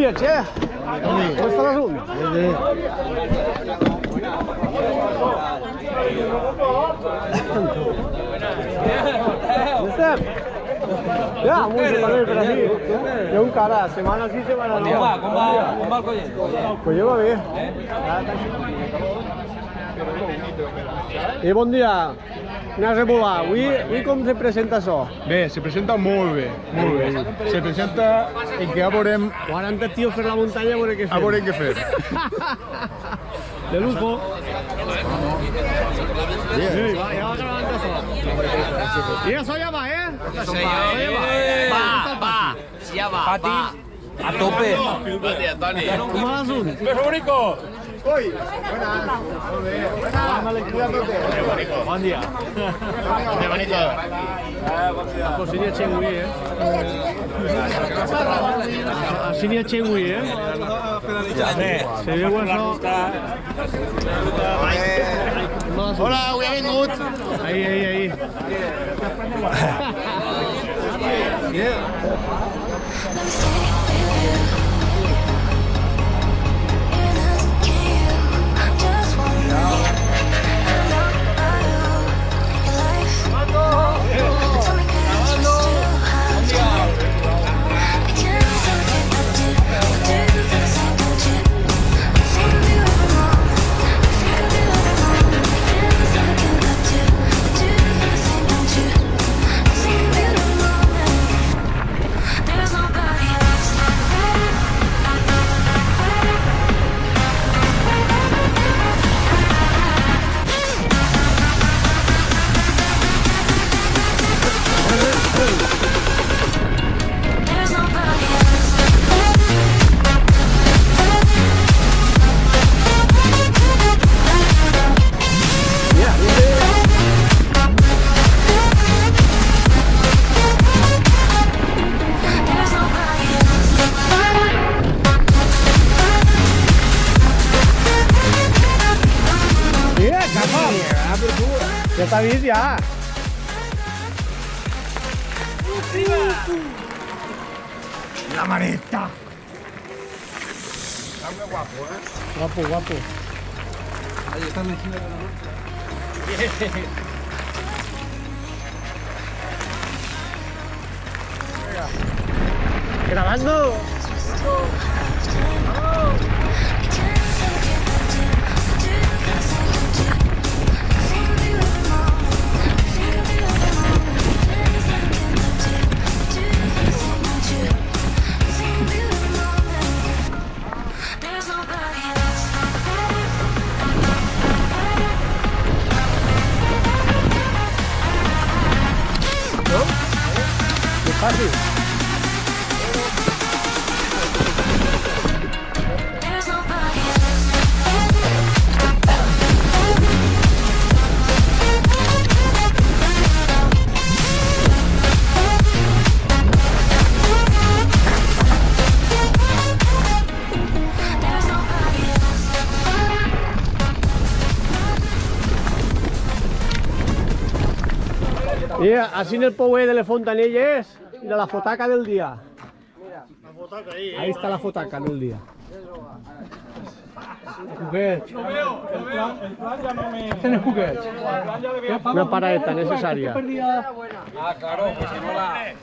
dia, che. Com està l'assumpte? Estem? Ja, molt bé per aquí. Hi ha un cara, setmana sí, setmana no. Com va el collet? Pues lleva bé. Bon dia. Anem a volar. Avui com se presenta això? Bé, se presenta molt bé, molt bé. Se presenta en què ja veurem... 40 tios per la muntanya a veure què fer. A veure què fer. De lujo. Ja va gravant això. I això ja va, Ja va. Pati, a tope. Com va l'assunt? Oi, buenas. Bon dia. La cocina Chengui, Així n'hi ha Chengui, Se veu això... Hola, avui ha vingut. Ahí. Ya está bien, ya. La maneta. Guapo. Ahí está la esquina de la noche. Grabando. Fácil. I així en el pouer de les fontanelles i de la fotaca del dia. Ahí está la fotaca del dia. Juguets. ¿Tienes juguets? Una paradeta necesaria. Ah, claro, pues si no la...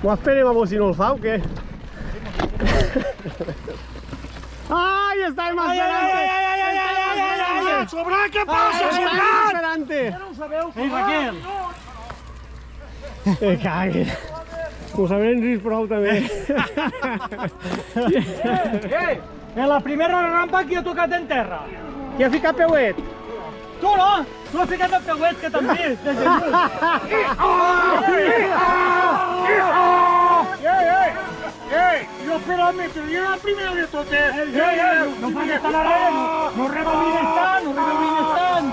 M'ho esperem a veure si no el fa o què? Ai, està más delante! Sobrat, què passa, Sobrat? Esperante! No ho sabeu, Ei, Raquel! Que cague! Ho sabrem ris prou també. En la primera rampa qui ha tocat en terra? Qui ha ficat peuet? Tu no! Tu has ficat el peuet que també! Des de Jo esperant-me, però jo era el primer de totes! No faig estar a res! No rebobines tant, no rebobines tant!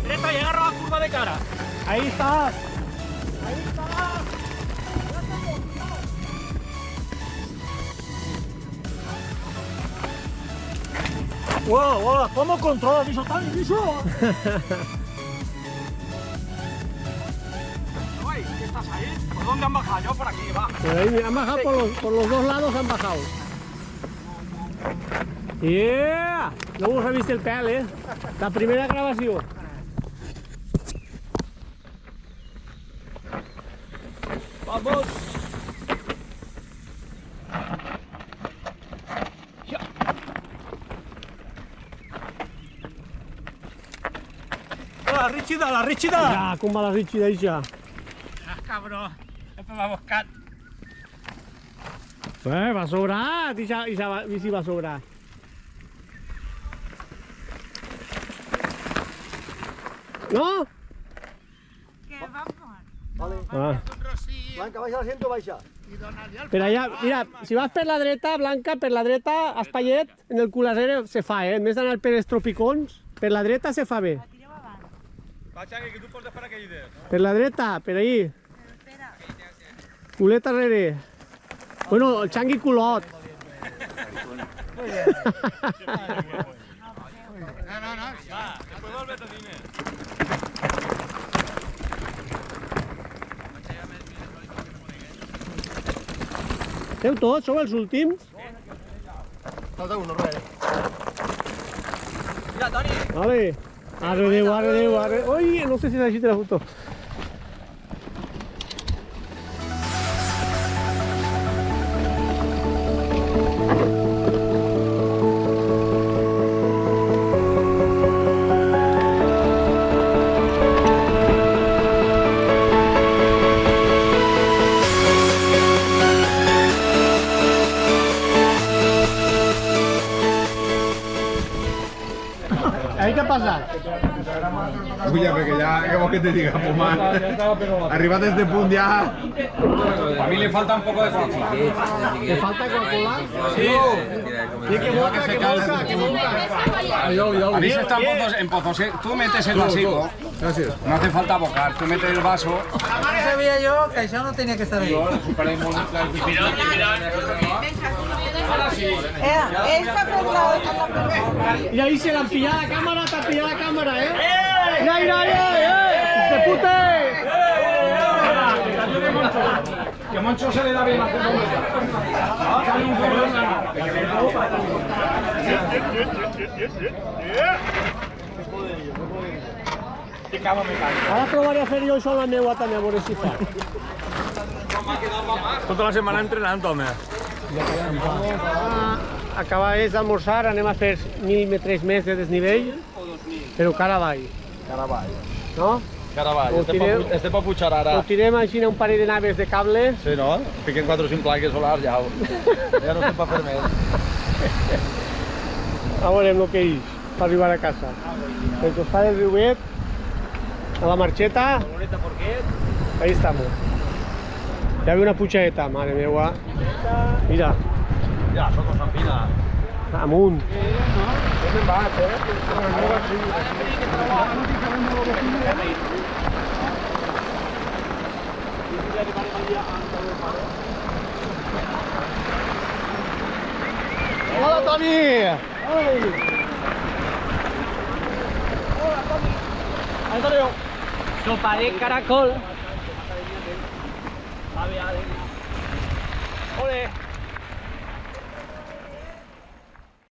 Dreta y agarra la curva de cara. Ahí estás. Ahí estás. Wow, ¿cómo controlas eso tan difícil? ¿Qué estás ahí? ¿Por dónde han bajado? Yo por aquí, va. Por ahí han bajado por los dos lados, han bajado. Yeah! No us ha vist el pèl, La primera gravació. Vamos. La rígida! Ja, com va la rígida, ja. Cabrón, esto va a buscar. Va sobrat, i si va sobrar. No? Blanca, baixa l'asiento, baixa. Per allà, mira, si vas per la dreta, Blanca, per la dreta, espaiet, en el culaser se fa, En vez d'anar per els tropicons, per la dreta se fa bé. Per la dreta, per ahí. Culet darrere. Bueno, el xangui culot. Esteu tots? Sou els últims? Falta uno, res. Mira, Toni. Vale. Arre Déu, arre Déu, arre... Ui, no sé si s'ha així la foto. Ahí què ha passat? Escucha, porque ya, ¿qué vos que te diga, pues más? Arribate a este punto ya. A mí le falta un poco de salsa. ¿Le falta Coca-Cola? Sí. Sí, que boca, que boca, que boca. A mí se está en pozos. Tú metes el vasico. Gracias. No hace falta bocar. Tú metes el vaso. Sabía yo que eso no tenía que estar ahí. Esta fue Y ahí se la han pillado la cámara, te ha pillado la cámara, Mira, mira, ¡de pute! Que Moncho se le da bien hacer Ara provaré a fer jo això a la meua també, a veure si fa. Tota la setmana entrenant, home. Acabades d'almorzar, anem a fer 1.000 metres més de desnivell, però cara avall. Caravall. No? Caravall. Este per pujar ara. Ho tirem així un parell de naves de cable. Sí, no? Fiquen 4 o 5 plaques solars, ja. Ja no sé per fer més. A veurem el que és, per arribar a casa. El costat del riuet, a la marxeta. Ahí estamos. Ya veo una puchadeta, madre mía. Mira. Ja, soc con Sampina. Amunt. Hola, Toni! Sopa de caracol. Ole!